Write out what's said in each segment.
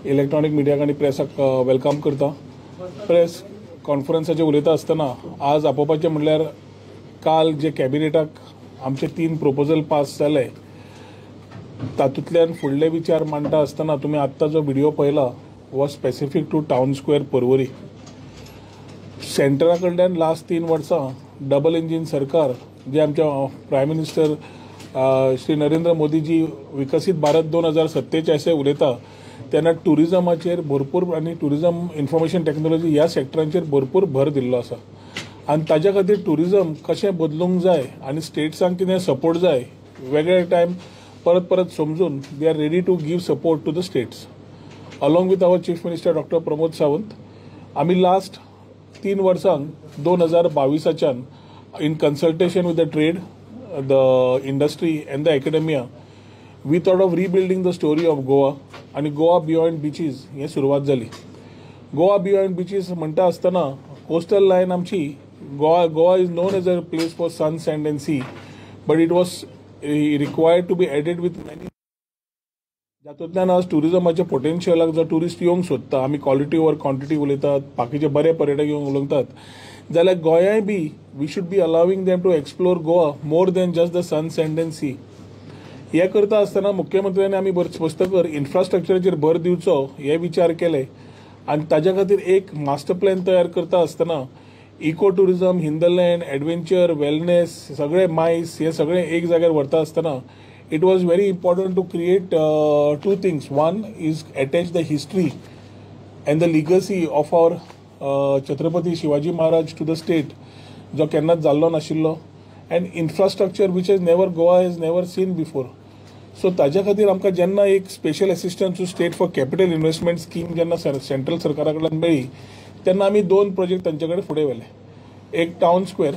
Electronic मिडियाक आनी प्रेसाक welcome करता. Press कॉन्फरन्साचे उलयता आसतना आज आपोवपाचें म्हणल्यार काल जे कॅबिनेटाक आमचे 3 प्रपोजल पास जाले तातूंतल्यान फुडले विचार मांडटा आसतना तुमी आत्तां जो व्हिडिओ पळयला was specific to town square Porvorim. सेंटरा कडल्यान लास्ट 3 वर्सां डबल इंजीन सरकार जे आमच्या प्रायम मिनिस्टर श्री नरेंद्र मोदीजी विकसीत भारत 2047 अशें उलयता तेन्ना टुरिजमाचेर भरपूर आनी टुरिजम इन्फॉर्मेशन टेक्नॉलॉजी ह्या सेक्टरांचेर भरपूर भर दिल्लो आसा आनी ताज्या खातीर टुरिजम कशें बदलूंक जाय आनी स्टेट्सांक कितें सपोर्ट जाय वेगळे टायम परत परत समजून they are ready to give support to the states. Along with our chief minister doctor Pramod Sawant आमी लास्ट 3 वर्सांक 2022च्यान in consultation with the trade, the industry and the academia, we thought of rebuilding the story of Goa and Goa beyond beaches हे सुरुवात झाली. Goa beyond beaches म्हणटा आसतना coastal line आमची Goa is known as a place for sun, sand and sea, but it was required to be added with many. जातूंतल्यान आज टुरिजमाचे पोटेन्शियलाक जो tourist येवंक सोदता आमी क्वालिटी ओवर क्वांटिटी उलयतात, बाकीचे बरे पर्यटक येवंक उलयतात जाल्यार गोंयाय be we should be allowing them to explore Goa more than just the sun, sand and sea. हे करता आसतना मुख्यमंत्र्यांनी आमी पुस्तकर इन्फ्रास्ट्रक्चराचेर भर दिवचो हे विचार केले आनी ताज्या खातीर एक मास्टर प्लॅन तयार करता आसतना इको टुरिजम, हिंदलँड, एडवेंचर, वेलनेस सगळे मायस हे सगळे एक जाग्यार व्हरता आसतना it was very important to create 2 things. One is attach the history and the legacy of our Chhatrapati Shivaji Maharaj to the state जो केन्नाच जाल्लो नाशिल्लो and infrastructure which has never Goa has never seen before. So ताज्या खातीर आमकां जेन्ना एक special assistant to state for capital investment scheme जेन्ना सेंट्रल सरकारा कडल्यान मेळ्ळी तेन्ना आमी 2 प्रोजेक्ट तांचे कडेन फुडें व्हेले. एक टावन स्क्वेअर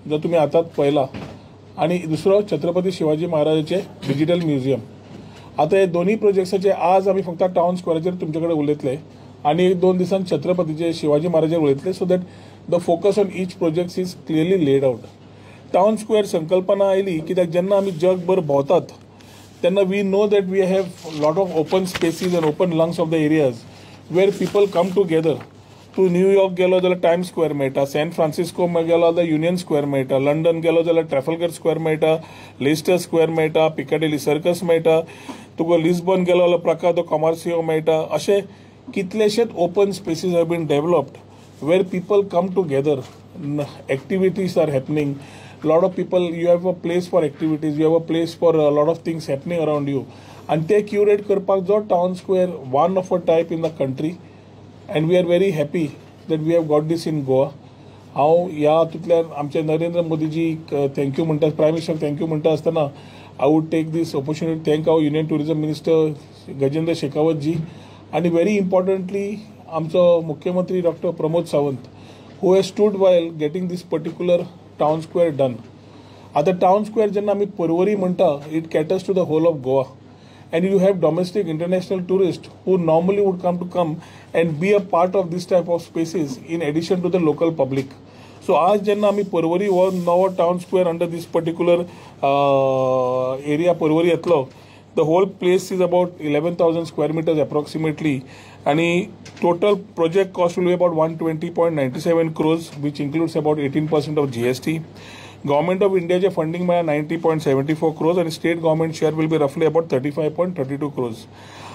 जो तुमी आतांच पळयला आणि दुसरो छत्रपती शिवाजी महाराजाचे डिजिटल म्युझियम. आता हे दोन्ही प्रोजेक्ट्साचे आज आम्ही फक्त टाउन स्क्वेअराचेर तुमचे कडेन उलयतले आणि 2 दिसांत छत्रपतीचे शिवाजी महाराजाचेर उलयतले so that the focus on each project is clearly laid out. Town square संकल्पना आयली कित्याक जेन्ना आमी जगभर भोंवतात तेन्ना we know that we have lot of open spaces and open lungs of the areas where people come together. तू New York गेलो जाल्यार टायम स्क्वेअर मेळटा, सॅन फ्रान्सिस्को गेलो जाल्यार युनियन स्क्वेअर मेळटा, लंडन गेलो जाल्यार ट्रॅफल्गर स्क्वेअर मेळटा, लेस्टर स्क्वेअर मेळटा, पिकाडेली सर्कस मेळटा, तुका लिस्बन गेलो जाल्यार प्रकादो कॉमर्सियो मेळटा. अशे कितलेशेच open spaces have been developed where people come together, activities are happening. Lot of people you have a place for activities, you have a place for lot of things happening around you आनी ते curate करपाक जो town square one of a type in the country. And we are very happy that we have got this in Goa. हांव ह्या हातूंतल्यान आमचे Narendra Modiji thank you म्हणटा, prime minister thank you म्हणटा आसतना I would take this opportunity thank our union tourism minister Gajendra Shekhawat ji आनी very importantly आमचो मुख्यमंत्री doctor Pramod Sawant who has stood while getting this particular town square done. आतां टाउन स्क्वेअर जेन्ना आमी पर्वरी म्हणटा it caters to the whole of Goa. And you have domestic, international tourists who normally would come and be a part of this type of spaces in addition to the local public. So आज जेन्ना आमी पर्वरी हो नवो town square under दिस particular area Porvorim येतलो The whole place is about 11,000 square meters approximately, and total project cost will be about 120.97 crores, which includes about 18% of GST. Government of India funding by 90.74 crores and state government share will be roughly about 35.32 crores.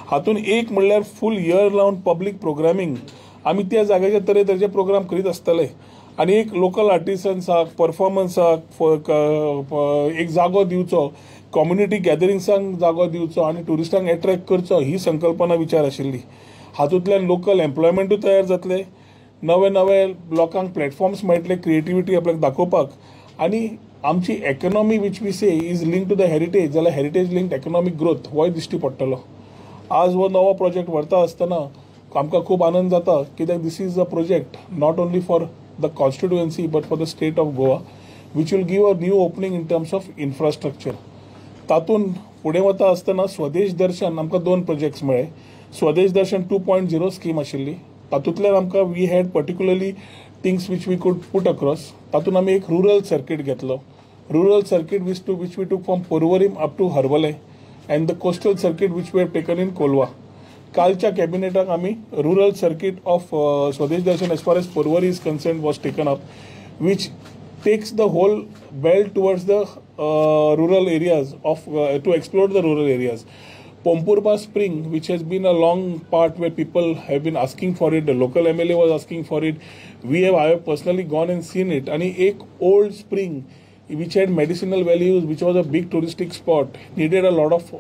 हातून एक म्हणल्यार फुल year round public programming आमी त्या जाग्याचे तरेतरेचे programme करीत आसतले आनी एक लोकल आर्टिसन्साक परफॉर्मन्साक एक जागो दिवचो, कम्युनिटी गॅदरिंग्सांक जागो दिवचो आनी टुरिस्टांक एट्रॅक्ट करचो ही संकल्पना विचार आशिल्ली. हातूंतल्यान लोकल एम्प्लॉयमेंटूय तयार जातले, नवे नवे लोकांक प्लॅटफॉर्म्स मेळटले क्रिएटिविटी आपल्याक दाखोवपाक, आनी आमची economy which we say is link to the heritage जाल्यार हेरिटेज लिंक्ड इकॉनॉमिक ग्रोथ होय दिश्टी पडटलो. आज हो नवो प्रोजेक्ट व्हरता आसतना आमकां खूब आनंद जाता कित्याक this is a project not only for the constituency but for the state of Goa which will give a new opening in terms of infrastructure. तातूंत फुडें वता आसतना स्वदेश दर्शन आमकां 2 प्रोजेक्ट्स मेळ्ळे. स्वदेश दर्शन 2.0 स्कीम आशिल्ली, तातूंतल्यान आमकां we had particularly things which we could put across. तातूंत आमी एक रुरल सर्कीट घेतलो. Rural circuit which we took from Porvorim up to Harvalem and the coastal circuit which were taken in Kolwa. कालच्या कॅबिनेटाक आमी rural circuit of Swadesh Darshan as far as Porvorim is concerned was taken up, which takes the whole belt towards the rural areas of to explore the rural areas. Pompurba Spring, which has been a long part where people have been asking for it, the local MLA was asking for it. I have personally gone and seen it. And एक old spring which had medicinal values, which was a big touristic spot, needed a lot of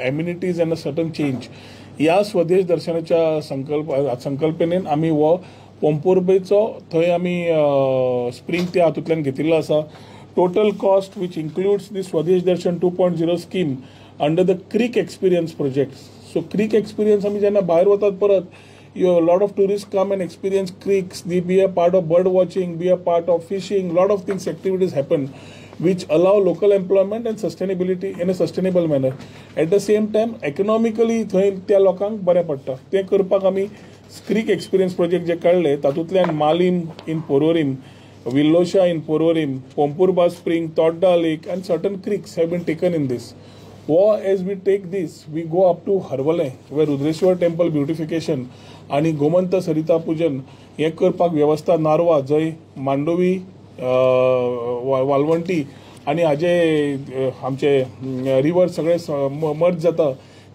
amenities and a certain change. या स्वदेश दर्शनाच्या संकल्पनेन आमी हो पोंपुर्बेचो थंय आमी spring त्या हातूंतल्यान घेतिल्लो आसा. Total cost which includes the Swadesh Darshan 2.0 scheme under the creek experience project. So creek experience आमी जेन्ना भायर वतात परत, a lot of tourists come and experience creeks, they be a part of bird watching, be a part of fishing, lot of things, activities happen which allow local employment and sustainability in a sustainable manner. At the same time, economically थंय त्या लोकांक बरें पडटा. ते करपाक आमी creek experience project जे काडले तातूंतल्यान Malim in Porvorim, Villosha in Porvorim, Pomburpa spring, Todda lake and certain creeks have been taken in this. As we take this, we go up to Harvale where Rudreshwar temple beautification आणि गोमंत सरिता पूजन हे करपाक व्यवस्था नारवा जंय मांडोवी वालवंटी आणि हाजे आमचे रिवर सगळे मर्ज जाता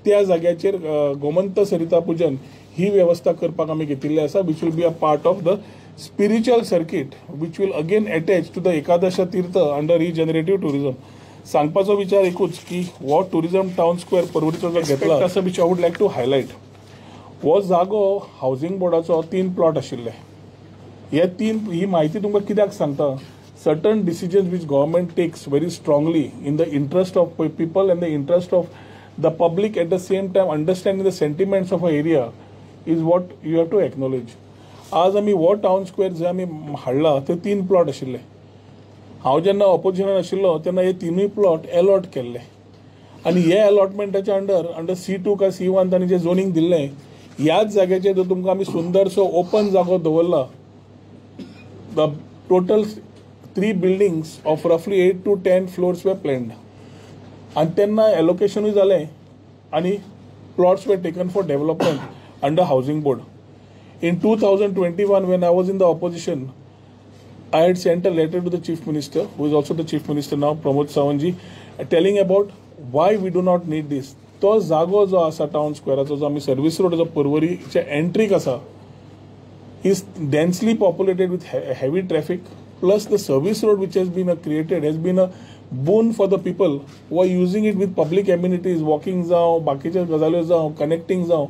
त्या जाग्याचेर गोमंत सरिता पूजन ही व्यवस्था करपाक आमी घेतिल्ली आसा, which will be a part of the spiritual circuit which will again attach to the एकादश तीर्थ under regenerative tourism. सांगपाचो विचार एकूच की हो टुरिझम टाउन स्क्वेअर परवरीचो जो घेतला असं which I would like to highlight. हो जागो हाऊसिंग बोर्डाचो 3 प्लॉट आशिल्ले. ही माहिती तुमकां कित्याक सांगता, certain decisions which government takes very strongly in the interest of people and the interest of the public, at the same time understanding the sentiments of an area is what you have to acknowledge. आज आमी हो town square जे आमी हाडला ते 3 plot आशिल्ले. हांव जेन्ना ऑपोजिशनान आशिल्लो तेन्ना हे 3 प्लॉट अलॉट केल्ले आनी हे अलॉटमेंटाच्या अंडर C2 काय C1 तांणी जे झोनिंग दिल्लें ह्याच जाग्याचेर जर तुमकां आमी सुंदरसो ओपन जागो दवरला. The total 3 buildings of roughly 8 to 10 floors were planned and तेन्ना एलोकेशनूय जालें आनी plots were taken for development under housing board. In 2021 when I was in the opposition, I had sent a letter to the Chief Minister, who is also the Chief Minister now, Pramod Sawantji, telling about why we do not need this. तो जागो जो आसा town स्क्वेअराचो जो आमी service road जो पर्वरीच्या एंट्रीक आसा is densely populated with heavy traffic, plus the service road which has been created has been a boon for the people who are using it with public amenities, walking जावं बाकीच्या गजाल्यो जावं connecting जावं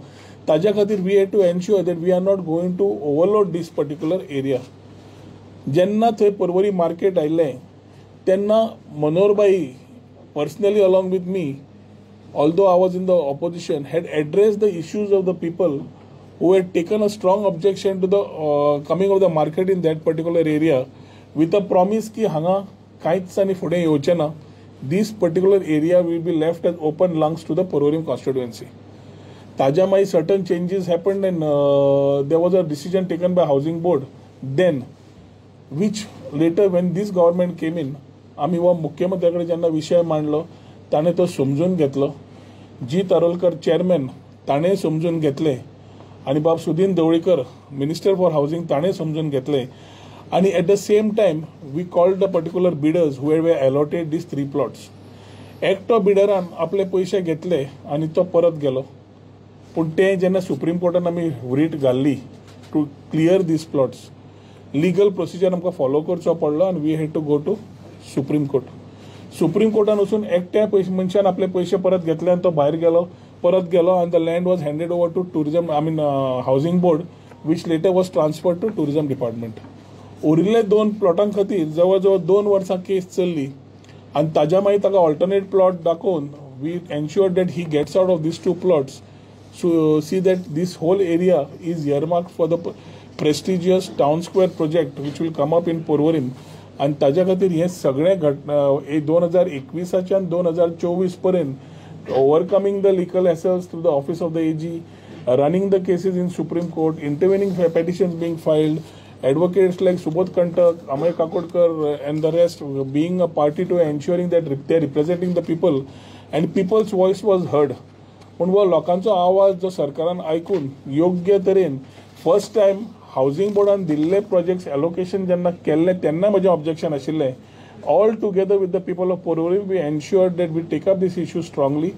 ताज्या खातीर we had to ensure that we are not going to overload this particular area. जेन्ना थंय Porvorim market आयिल्लें तेन्ना मनोहरबाई personally along with me, although I was in the opposition, had addressed the issues of the people who had taken a strong objection to the coming of the market in that particular area with a promise ki hanga kaitch ani fude yeवचे ना. This particular area will be left as open lungs to the Porvorim constituency. ताज्या मागीर certain changes happened and there was a decision taken by housing board then, which later when this government came in, आमी हो मुख्यमंत्र्याकडे जेन्ना विषय मांडलो ताणे तो समजून घेतलो. जी तारोलकर चेअरमॅन ताणें समजून घेतले आणि बाब Sudin Dhavalikar minister for housing ताणें समजून घेतले आणि at the same time we called the particular bidders who were allotted these 3 plots. एकटो बिडरान आपले पयशे घेतले आणि तो परत गेलो. पूण ते जेन्ना सुप्रीम कोर्टान आमी रीट घाल्ली to clear this plots, legal procedure आमकां फॉलो करचो पडलो आनी we had to go to supreme court. Supreme कोर्टान वचून एकट्या मनशान आपले पयशे परत घेतले आनी तो भायर गेलो, परत गेलो आनी the land was handed over to tourism housing board which later was transferred to tourism department. उरिल्ले 2 प्लॉटां खातीर जवळ जवळ 2 वर्सां केस चल्ली आनी ताज्या मागीर ताका ऑल्टरनेट प्लॉट दाखोवन we ensured that he gets out of this 2 plots. So see that this whole area is earmarked for the prestigious town square project which will come up in Porvorim. आणि ताज्या खातीर हे सगळे घटना 2021 2024 पर्यंत overcoming the legal hassles through the office of the AG, running the cases in supreme court, intervening petitions being filed, advocates like Subodh Kantak, Amay Kakodkar and the rest being a party to ensuring that they are representing the people and people's voice was heard. पण वो लोकांचो आवाज जो सरकारान आयकून योग्य तरेन first time housing बोर्डान दिल्ले प्रोजेक्ट्स एलोकेशन जेन्ना केल्ले तेन्ना म्हजें ऑब्जेक्शन आशिल्लें. All together with the people of Porvorim we ensured that we take up this issue strongly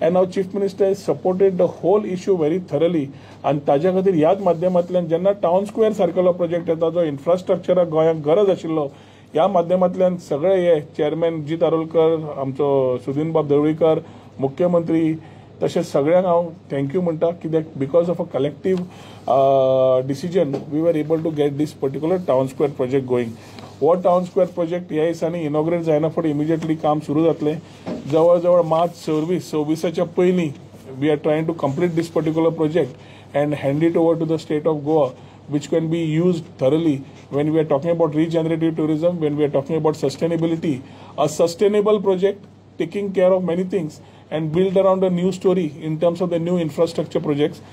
and now chief minister has supported the whole issue very thoroughly. आनी ताज्या खातीर ह्याच माध्यमांतल्यान जेन्ना टावन स्क्वेअर सारकेलो प्रोजेक्ट येता जो इन्फ्रास्ट्रक्चराक गोंयांक गरज आशिल्लो, ह्या माध्यमांतल्यान सगळे हे चेअरमॅन जी तारोलकर, आमचो सुदीन बाब ढवळीकर, मुख्यमंत्री, तशेंच सगळ्यांक हांव थँक्यू म्हणटा कित्याक because of a collective decision we were able to get this particular town square project going. हो टावन स्क्वेअर प्रोजेक्ट ह्या दिसांनी इनॉग्रेट जायना फुडें इमिजिएटली काम सुरू जातलें. जवळ जवळ मार्च 26 पयलीं we are trying to complete this particular project and hand it over to the state of Goa which can be used thoroughly when we are talking about regenerative tourism, when we are talking about sustainability. A sustainable project taking care of many things and build around a new story in terms of the new infrastructure projects,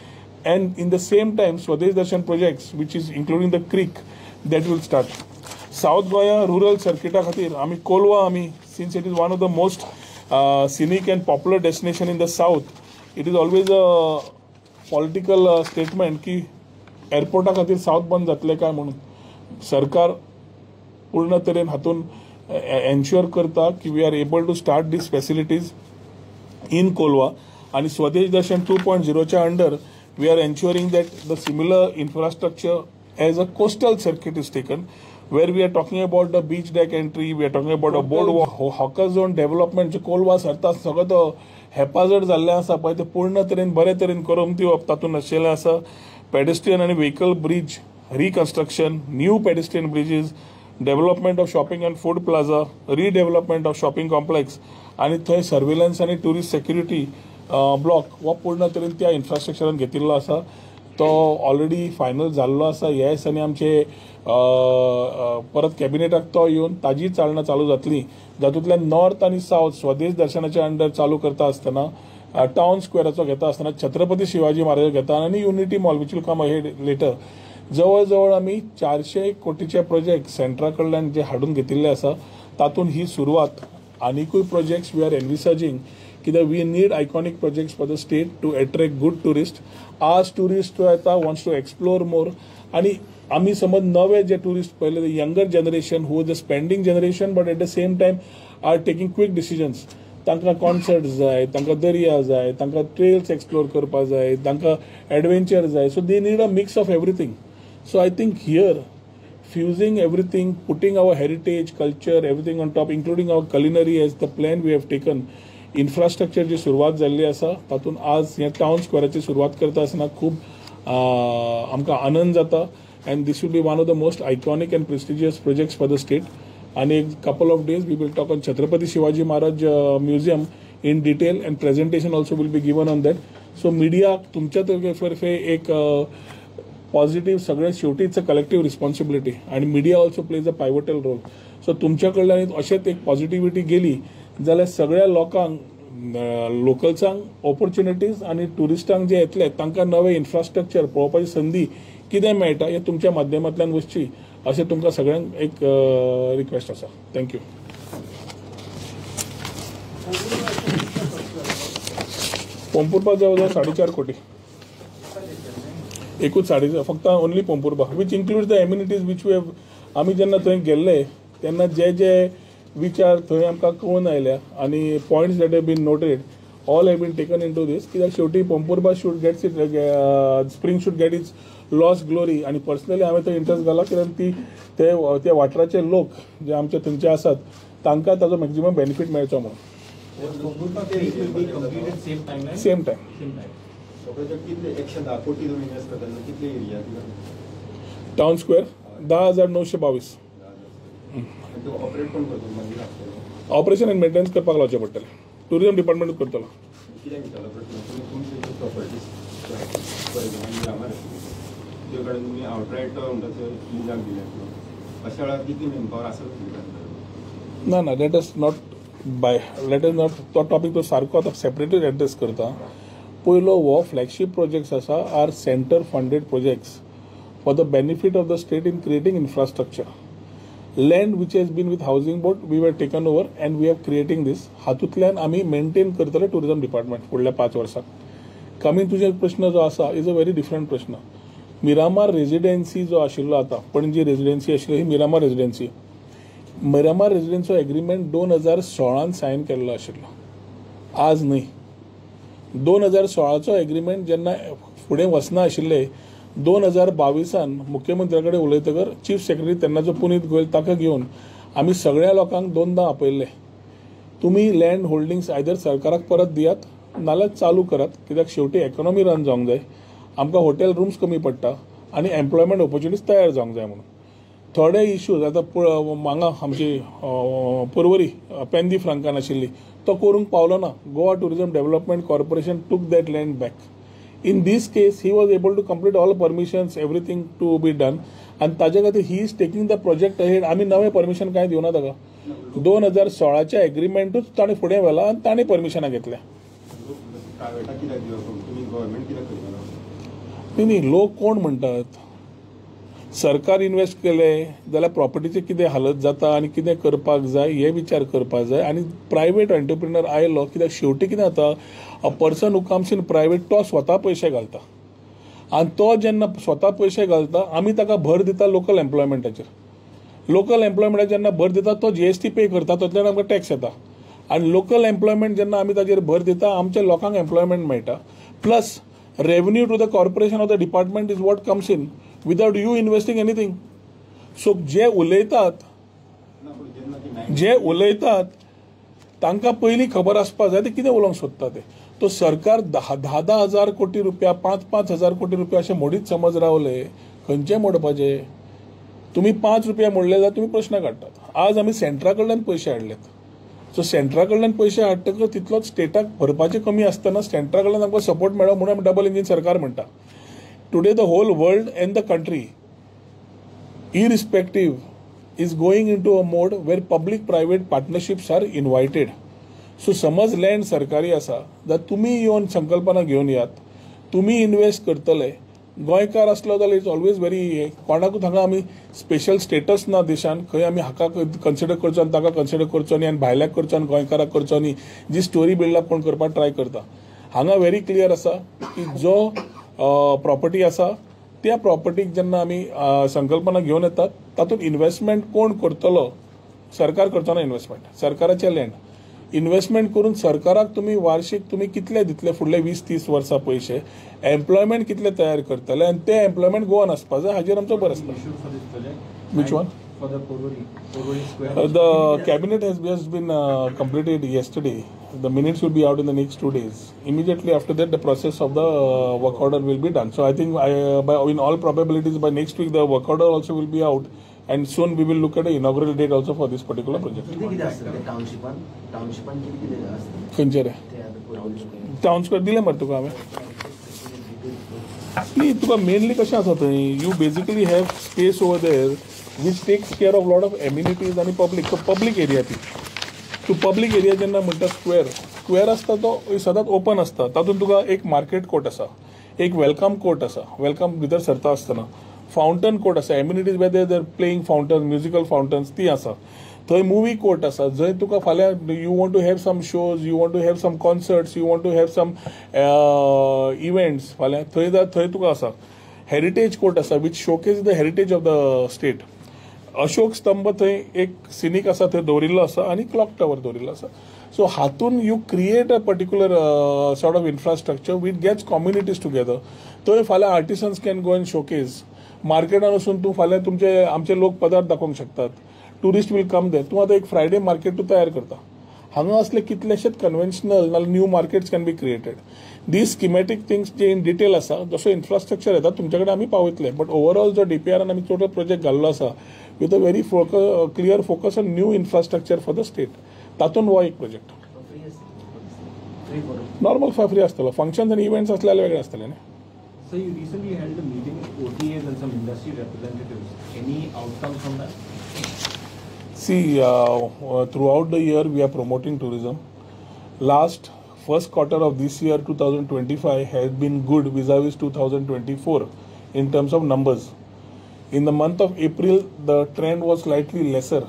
and in the same time Swadesh Darshan projects which is including the creek that will start. South Goa rural circuit khatir ami Kolwa since it is one of the most scenic and popular destination in the south, it is always a political statement ki एअरपोर्टा खातीर south बंद जातले काय म्हणून. सरकार पूर्ण तरेन हातून ensure करता की we are able to start this facilities in Colva आणि स्वदेश दर्शन 2.0च्या under we are ensuring that the similar infrastructure as a coastal circuit is taken where we are talking about the beach deck entry, we are talking about a boardwalk, hawker zone development. जे कोलवा सरता सगळं तो हेफाजत जाल्लें आसा पळय तें पूर्ण तरेन बरे तरेन करून ती तातूंत आशिल्लें आसा. पेडेस्ट्रियन आणि vehicle bridge reconstruction, new pedestrian bridges, development of shopping and food plaza, redevelopment of shopping complex आणि थंय सर्वेलन्स आणि टुरिस्ट सेक्युरिटी ब्लॉक हो पूर्ण तरेन त्या इन्फ्रास्ट्रक्चरान घेतिल्लो आसा. तो ऑलरेडी फायनल जाल्लो आसा. ह्या दिसांनी आमचे परत कॅबिनेटाक तो येवन ताजी चालना चालू जातली, जातूंतल्यान नॉर्थ आणि साऊथ स्वदेश दर्शनाच्या अंडर चालू करता आसतना टाउन स्क्वेअराचो घेता आसतना छत्रपती शिवाजी महाराज घेता आणि unity mall which will come ahead later. जवळ जवळ आमी 400 कोटीचे प्रोजेक्ट सेंट्रा कडल्यान जे हाडून घेतिल्ले आसा तातूंत ही सुरवात. आनीकूय प्रोजेक्ट्स वी आर एनविसाजींग कित्याक we need iconic projects for the state to attract good tourist. आज टुरिस्ट जो येता वॉन्ट्स टू एक्सप्लोर मोर आणि आम्ही समज नवे जे टुरिस्ट पहिले the younger generation who the spending generation but at the same time are taking quick decisions. तांकां कॉन्सर्ट्स जाय, तांकां दर्या जाय, तांकां ट्रेल्स एक्सप्लोर करपा जाय, तांकां एडवेंचर जाय. So they need a mix of everything. So I think here fusing everything, putting our heritage culture everything on top, including our culinary as the plan we have taken. इन्फ्रास्ट्रक्चरची सुरवात जाल्ली आसा तातूंत आज हे टावन स्क्वेअराची सुरवात करता आसतना खूब आमकां आनंद जाता. And this will be one of the most iconic and prestigious projects for the state. And in a couple of days, we will talk on Chhatrapati Shivaji Maharaj Museum in detail, and presentation also will be given on that. So media, तुमच्या तर्फे एक positive सगळे शेवटी it's a collective responsibility आणि media also plays a pivotal role. So तुमच्या कडल्यान अशेंच एक पॉझिटिव्हिटी गेली जाल्यार सगळ्या लोकांक, लोकल्सांक ऑपॉर्च्युनिटीज आणि टुरिस्टांक जे येतले तांकां नवे इन्फ्रास्ट्रक्चर पळोवपाची संदी कितें मेळटा हे तुमच्या माध्यमांतल्यान वचची अशें तुमकां सगळ्यांक एक रिक्वेस्ट आसा. थँक्यू. पोंपुर्बा जवळ 4.5 कोटी एकूच फक्त only Pomburpa which includes the amenities which we have आमी जेन्ना थंय गेल्ले तेन्ना जे जे विचार थंय आमकां कळून आयल्या आनी points that have been noted all have been taken into this कित्याक शेवटी Pomburpa should gets it spring should get its lost glory आनी पर्सनली हांवें थंय इंट्रस्ट घाला कित्याक ते वाठाराचे लोक जे आमचे थंयचे आसात तांकां ताजो मॅक्झिमम बेनिफीट मेळचो म्हणून same time town square 10,922 operation and maintenance करपाक लावचें पडटलें टुरिझम डिपार्टमेंटूच करतलो ना लेट अस नॉट तो टॉपिक तो सारको आतां सेपरेटूच एड्रेस करता पयलो हो फ्लॅगशीप प्रोजेक्ट्स आसा are centre funded projects for the benefit of the state in creating infrastructure land which has been with housing board we were taken over and we have creating this हातूंतल्यान आमी maintain करतले tourism department फुडल्या 5 वर्सांक कमीन तुजे प्रश्न जो आसा is a very different प्रश्न Miramar residency जो आशिल्लो आतां पणजी रेजिडेन्सी आशिल्ली ही मिरामार रेजिडेन्सी मिरामार रेजिडेन्सीचो एग्रीमेंट 2016 सायन केल्लो आशिल्लो आज न्हय 2016चो एग्रीमेंट जेन्ना फुडें वचना आशिल्ले 2022 मुख्यमंत्र्या कडेन उलयतकर चीफ सेक्रेटरी तेन्नाचो पुनीत गोयल ताका घेवन आमी सगळ्या लोकांक 2दा आपयल्ले तुमी लँड होल्डिंग्स आयदर सरकाराक परत दियात नाल्यार चालू करात कित्याक शेवटी इकॉनॉमी रन जावंक जाय आमकां हॉटेल रूम्स कमी पडटा आनी एम्प्लॉयमेंट ऑपॉर्च्युनिटीज तयार जावंक जाय म्हणून थोडे इश्यूज आतां हांगा आमची पर्वरी पेंदी फ्रांकान आशिल्ली तो करूंक पावलो ना Goa tourism development corporation took that land back in this case he was able to complete all permissions everything to be done आनी ताजे खातीर he is taking the project ahead आमी नवें परमिशन कांय दिवना ताका 2016च्या एग्रीमेंटूच ताणें फुडें व्हेला आनी ताणें परमिशनां घेतल्या न्ही लोक कोण म्हणटात सरकार इन्वेस्ट केले जाल्यार प्रॉपर्टीचे कितें हालत जाता आनी कितें करपाक जाय हे विचार करपाक जाय आनी प्रायवेट एंटरप्रिनर आयलो कित्याक शेवटी कितें जाता a person who comes in private तो स्वता पयशे घालता आनी तो जेन्ना स्वता पयशे घालता आमी ताका भर दिता लोकल एम्प्लॉयमेंटाचेर जेन्ना भर दिता तो जीएसटी पे करता तातूंतल्यान आमकां टॅक्स येता आनी लोकल एम्प्लॉयमेंट जेन्ना आमी ताचेर भर दिता आमच्या लोकांक एम्प्लॉयमेंट मेळटा plus revenue to the corporation of the department is what comes in without you investing anything so जे उलयतात तांकां पयलीं खबर आसपाक जाय ते कितें उलोवंक सोदता ते तो सरकार 10,000 कोटी रुपया 5,000 कोटी रुपया अशें मोडीत समज रावले खंयचे मोडपाचे तुमी 5 रुपया मोडले जाल्यार तुमी प्रश्न काडटात आज आमी सेंट्रा कडल्यान पयशे हाडलेत सो सेंट्रा कडल्यान पयशे हाडटकच तितलोच स्टेटाक भरपाचे कमी आसतना सेंट्रा कडल्यान आमकां सपोर्ट मेळ्ळो म्हणून आमी डबल इंजीन सरकार म्हणटा today the whole world and the country irrespective is going into a mode where public private partnerships are invited so समज लँड सरकारी आसा जाल्यार तुमी येवन संकल्पना घेवन यात तुमी इन्वेस्ट करतले गोंयकार आसलो जाल्यार इट्स ऑलवेज व्हेरी कोणाकूच हांगा आमी स्पेशल स्टेटस ना देशान खंय आमी हाका कन्सिडर करचो आनी ताका कन्सिडर करचो न्ही आनी भायल्याक करचो आनी गोंयकाराक करचो न्ही जी स्टोरी बिल्डअप कोण करपाक ट्राय करता हांगा व्हेरी क्लियर आसा की जो प्रॉपर्टी आसा त्या प्रॉपर्टीक जेन्ना आमी संकल्पना घेवन येतात तातूंत इन्वेस्टमेंट कोण करतलो सरकार करचो ना इन्वेस्टमेंट सरकाराचे लँड इन्वेस्टमेंट करून सरकाराक तुमी वार्षिक तुमी कितले दितले फुडले 20-30 वर्सां पयशे एम्प्लॉयमेंट कितले तयार करतले आनी ते एम्प्लॉयमेंट गोवान आसपाक जाय हाजेर आमचो भर आसता which one The cabinet has just been completed yesterday. The minutes will be out in the next 2 days. Immediately after that, the process of the work order will be done. So I think, in all probabilities, by next week the work order also will be out, and soon we will look at the inaugural date also for this particular project. खंयचे रे town square दिले मरे तुका हांवें न्ही तुका mainly कशें आसा थंय you basically have space over there which takes care of lot of amenities and public area तू public area जेन्ना म्हणटा स्क्वेअर आसता तो सदांच ओपन आसता तातूंत तुका एक मार्केट कोर्ट आसा एक वेलकम कोर्ट आसा वेलकम भितर सरता आसतना फावंटन कोर्ट आसा amenities whether there playing fountains musical fountains ती आसा थंय मूवी कोर्ट आसा जंय तुका फाल्यां you want to have some shows, you want to have some concerts, you want to have some events, फाल्यां थंय तुका आसा. हेरिटेज कोर्ट आसा which showcase the heritage of the state. Ashok Stambh थंय एक सिनीक आसा थंय दवरिल्लो आसा आनी क्लॉक टावर दवरिल्लो आसा. सो हातून you create a particular sort of infrastructure which gets communities together. थंय फाल्यां artisans can go and showcase. मार्केटान वचून तूं फाल्यां आमचे लोक पदार्थ दाखोवंक शकतात. Tourist will come there. तूं आतां एक फ्रायडे मार्केट तूं तयार करता. हांगा असले कितलेशेच कन्व्हेन्शनल नाल्यार new markets can be created. These schematic things जे इन डिटेल आसा जसो इन्फ्रास्ट्रक्चर येता तुमचे कडेन आमी पावयतले. बट ओवरऑल जो डीपीआरान आमी टोटल प्रोजेक्ट घाल्लो आसा with a very clear focus on new infrastructure for the state. तातूंत हो एक प्रोजेक्ट. नॉर्मल फ्री आसतलो. फंक्शन्स आनी इव्हेंट्स असले जाल्यार वेगळे आसतले न्ही. So you recently held a meeting with OTAs and some industry representatives. Any outcomes from that? See, throughout the year we are promoting tourism. First quarter of this year 2025 has been good vis-a-vis 2024 in terms of numbers. In the month of April the trend was slightly lesser,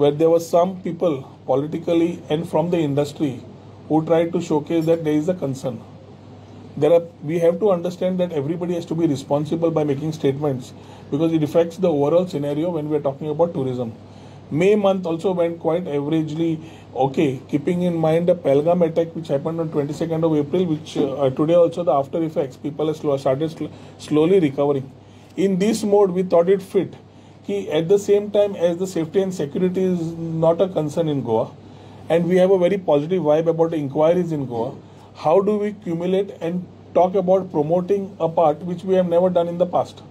where there were some people politically and from the industry who tried to showcase that there is a concern. We have to understand that everybody has to be responsible by making statements because it affects the overall scenario when we are talking about tourism. May month also went quite averagely okay, keeping in mind the Pahalgam attack which happened on 22nd of April, which today also the after effects, people have started slowly recovering. In this mode, we thought it fit कि at the same time as the safety and security is not a concern in Goa, and we have a very positive vibe about the inquiries in Goa, how do we cumulate and talk about promoting a part which we have never done in the past?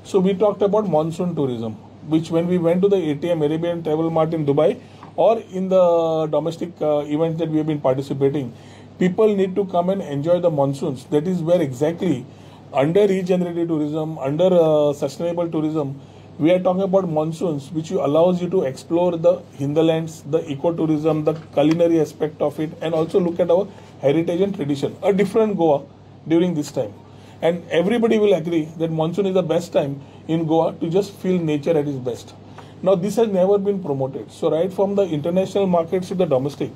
So we talked about monsoon tourism, which when we went to the ATM, Arabian Travel Mart in Dubai, or in the domestic events that we have been participating, people need to come and enjoy the monsoons. That is where exactly under regenerative tourism, under sustainable tourism, we are talking about monsoons, which allows you to explore the hinterlands, the ecotourism, the culinary aspect of it, and also look at our heritage and tradition. A different Goa during this time. And everybody will agree that monsoon is the best time in Goa to just feel nature at its best. Now, this has never been promoted. So, right from the international markets to the domestic,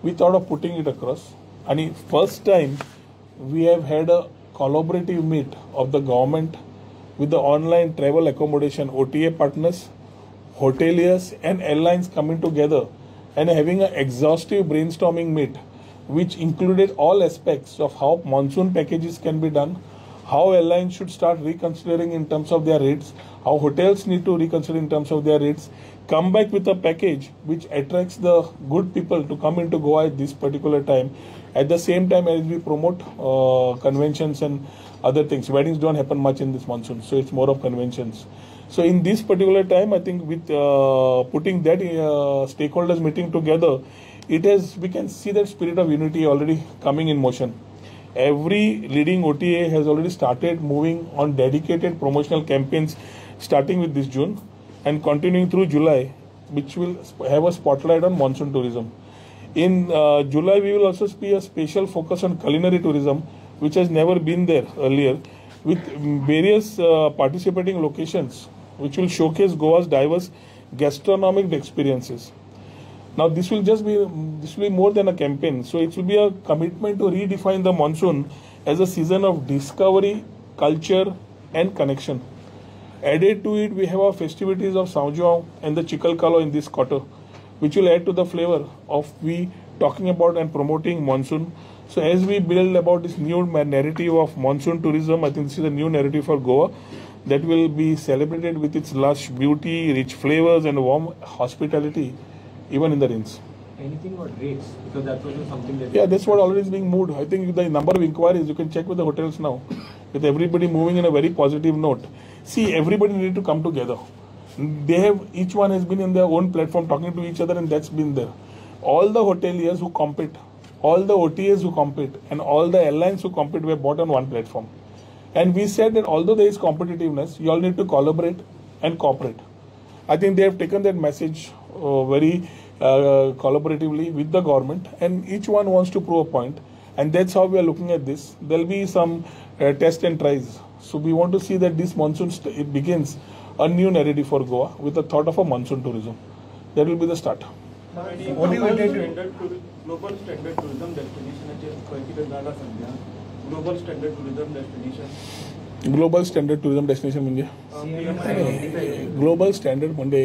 we thought of putting it across. And first time, we have had a collaborative meet of the government with the online travel accommodation OTA partners, hoteliers and airlines coming together and having an exhaustive brainstorming meet, which included all aspects of how monsoon packages can be done, how airlines should start reconsidering in terms of their rates, how hotels need to reconsider in terms of their rates, come back with a package which attracts the good people to come into Goa at this particular time. At the same time as we promote conventions and other things. Weddings don't happen much in this monsoon, so it's more of conventions. So in this particular time, I think with putting that stakeholders meeting together, we can see that spirit of unity already coming in motion. Every leading OTA has already started moving on dedicated promotional campaigns starting with this June and continuing through July, which will have a spotlight on monsoon tourism. In July, we will also see a special focus on culinary tourism, which has never been there earlier, with various participating locations, which will showcase Goa's diverse gastronomic experiences. Now, this will be more than a campaign. So it will be a commitment to redefine the monsoon as a season of discovery, culture, and connection. Added to it, we have our festivities of Saungjuang and the Chikalkalo in this quarter, which will add to the flavor of we talking about and promoting monsoon. So as we build about this new narrative of monsoon tourism, I think this is a new narrative for Goa that will be celebrated with its lush beauty, rich flavors, and warm hospitality, even in the rains. Anything about rates? Because that's also something that... Yeah, that's what already is being moved. I think the number of inquiries, you can check with the hotels now, with everybody moving in a very positive note. See, everybody need to come together. Each one has been in their own platform talking to each other, and that's been there. All the hoteliers who compete, all the OTAs who compete, and all the airlines who compete were bought on one platform. And we said that although there is competitiveness, you all need to collaborate and cooperate. I think they have taken that message very collaboratively with the government, and each one wants to prove a point, and that's how we are looking at this. There will be some test and tries. So we want to see that this monsoon it begins a new narrative for Goa with the thought of a monsoon tourism. That will be the start. What do you intend to global standard tourism destinationचे खंय कितें जागा सध्या global standard tourism destination global standard tourism destination म्हणजे global standard म्हणजे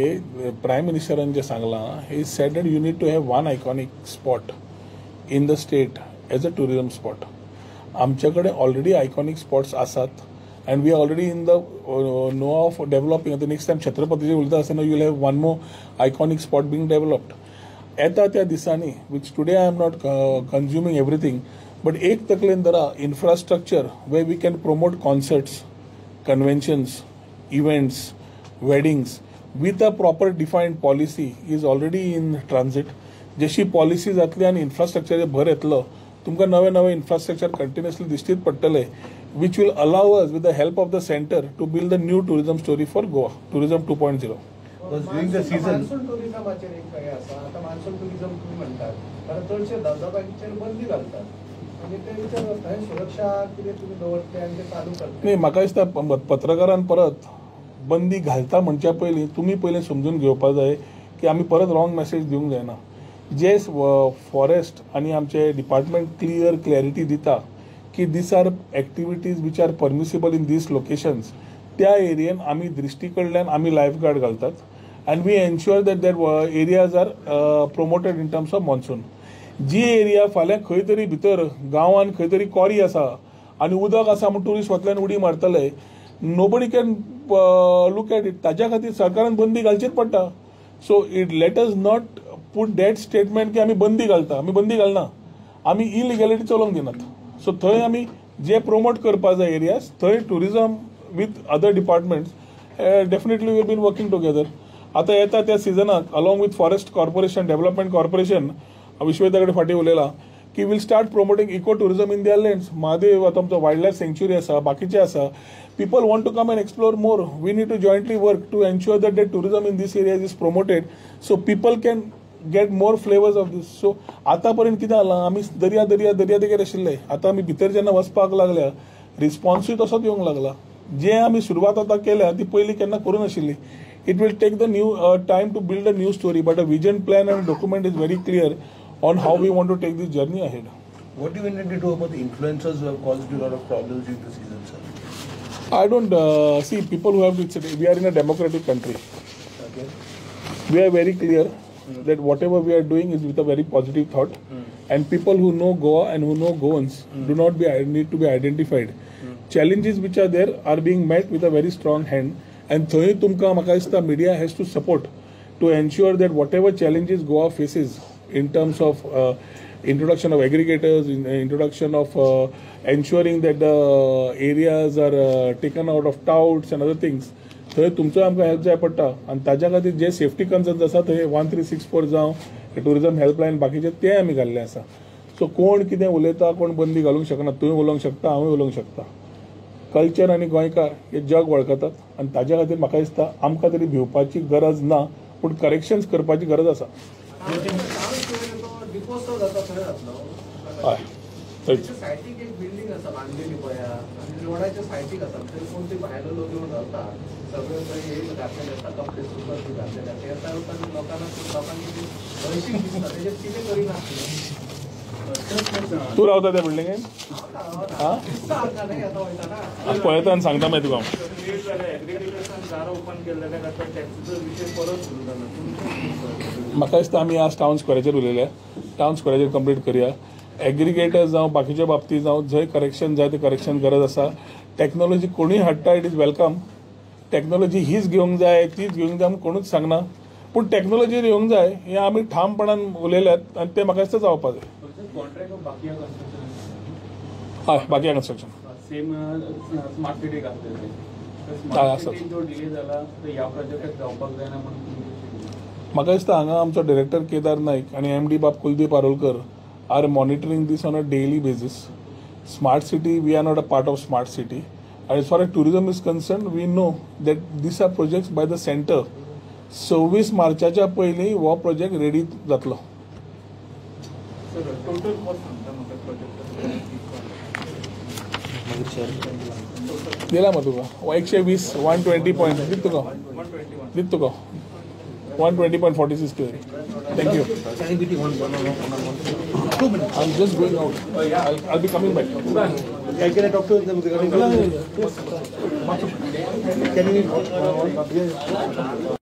prime मिनिस्टरान जे सांगलां he said that you need to have one iconic spot in the state as a tourism spot. आमचे कडेन ऑलरेडी आयकॉनिक स्पॉट्स आसात and we are already in the know of developing. आता next time छत्रपतीचे उलयता आसतना you will have one more iconic spot being developed. येता त्या दिसांनी which today I am not consuming everything but एक तकलेन धरा infrastructure way we can promote concerts, conventions, events, weddings with a proper defined policy is already in transit. जशी policy जातली आनी infrastructure भर येतलो तुमकां नवे नवे इन्फ्रास्ट्रक्चर कंटिन्युअसली दिश्टीत पडटले which will allow us with the help of the center to build a new tourism story for Goa, Tourism 2.0. Because during the season monsoon टुरिझमाचेर एक काय आसा आता मान्सून टुरिझम तुम्ही म्हणतात कारण चडशे धबधब्यांचेर बंदी घालतात म्हणजे ते विचार थंय सुरक्षा कितें तुमी दवरते आनी ते चालू करता. नाही म्हाका दिसता पत्रकारान परत बंदी घालता म्हणच्या पयलीं तुमी पयलीं समजून घेवपाक जाय की आमी परत रॉंग मेसेज दिवंक जायना. जे फॉरेस्ट आनी आमचे डिपार्टमेंट क्लॅरिटी दिता की these are activities which are permissible in these locations त्या एरियेन आमी दृश्टी कडल्यान आमी लायफ गार्ड घालतात and we ensure that that areas are promoted in terms of monsoon. जी एरिया फाल्यां खंय तरी भितर गांवांत खंय तरी कॉरी आसा आनी उदक आसा म्हूण ट्युरिस्ट वतल्यान उडी मारतले nobody can look at it. ताज्या खातीर सरकारान बंदी घालचीच पडटा. So it let us not put that statement की आमी बंदी घालता. आमी बंदी घालना, आमी इलिगॅलिटी चलोवंक दिनात. सो थंय आमी जे प्रमोट करपाक जाय एरियाज थंय tourism with other departments definitely will been working together. आतां येता त्या सिजनाक along with forest corporation development corporation विश्वेता कडेन फाटीं उलयलां की will start promoting eco tourism in their lands. Mahadev आतां आमचो वायल्ड लायफ सँच्युरी आसा बाकीचे आसा. People want to come and explore more. We need to jointly work to ensure that that tourism in this areas is promoted so people can get more flavours of these. So आतां पर्यंत कितें जालां आमी दर्या देगेर आशिल्ले आतां आमी भितर जेन्ना वचपाक लागल्या रिस्पॉन्सूय तसोच येवंक लागला. जे आमी सुरवात आतां केल्या ती पयलीं केन्ना करूं नाशिल्ली. It will take the new time to build a new story but a vision plan and document is very clear on how we want to take this journey ahead. what do you intend to do about the influencers who have caused you a lot of problems during the season, sir? I don't see people who have to. We are in a democratic country. Okay. We are very clear that whatever we are doing is with a very positive thought, and people who know Goa and who know Goans do not need to be identified. Challenges which are there are being met with a very strong hand, and thoi tumka म्हाका दिसता media has to support to ensure that whatever challenges Goa faces in terms of introduction of aggregators, introduction of ensuring that the areas are taken out of touts and other things. थंय तुमचो आमकां help जाय पडटा आनी ताज्या खातीर जे safety concerns आसा थंय 1364 जावं टुरिझम हेल्पलायन बाकीचे ते आमी घाल्ले आसा. सो कोण कितें उलयता कोण बंदी घालूंक शकना. तुवें उलोवंक शकता हांवूय उलोवंक शकता. कल्चर आनी गोंयकार हे जग वळखतात आनी ताज्या खातीर म्हाका दिसता आमकां तरी भिवपाची गरज ना पूण करेक्शन्स करपाची गरज आसा. डिपोजल जाता थंय जातलो. हय थंयच सायटीक एक बिल्डींग आसा बांदलेली पळया आनी रोडाच्या सायटीक आसा थंय कोण ते भायलो लोक येवन रावता सगळे थंय हे घातलेले आसता कपडे सुपर बी घातलेले आसता येता वता लोकांनी भयशीक दिसता तेजेर कितें करिनासलें. तूं रावता त्या बिल्डिंगेन हां दिसता आमकां न्ही आतां वयताना पळयता आनी सांगता मागीर तुका हांव. दार ओपन केल्ल्या खातीर टॅक्सीचो विशय परत सुरू जाला. म्हाका दिसता आमी आज टावन स्क्वेराचेर उलयल्या. टावन स्क्वेराचेर कंप्लीट करया. एग्रिगेटर्स जावं बाकीच्या बाबतींत जावं जंय करेक्शन जाय तें करेक्शन गरज आसा. टॅक्नॉलॉजी कोणूय हाडटा इट इज वेलकम. टॅक्नॉलॉजी हीच घेवंक जाय तीच घेवंक जाय कोणूच सांगना पूण टॅक्नॉलॉजी येवंक जाय हें आमी ठामपणान उलयल्यात आनी तें म्हाका दिसता जावपा जाय. कॉन्ट्रॅक्ट ऑफ बाकी हय बाकी कन्स्ट्रक्शन सेम स्मार्ट सिटी घातलेले. हय, स्मार्ट आसा. सिटी जो डिले जाला तो ह्या प्रोजेक्टाक जावपाक जायना म्हणून म्हाका दिसता हांगा आमचो डायरेक्टर केदार नायक आनी MD बाब Kuldeep Arolkar are monitoring these on a daily basis. Smart city we are not a part of smart city and as far as tourism is concerned we know that these are projects by the center. 26 मार्चाच्या पयलीं हो project ready जातलो. Sir total cost सांगता म्हाका project दिला मग तुका 120 120 point दित तुका 121 दित तुका 120.46 km. Thank you. I'm just going out. I'll be coming back. Can I talk to them regarding? Yes. Can you?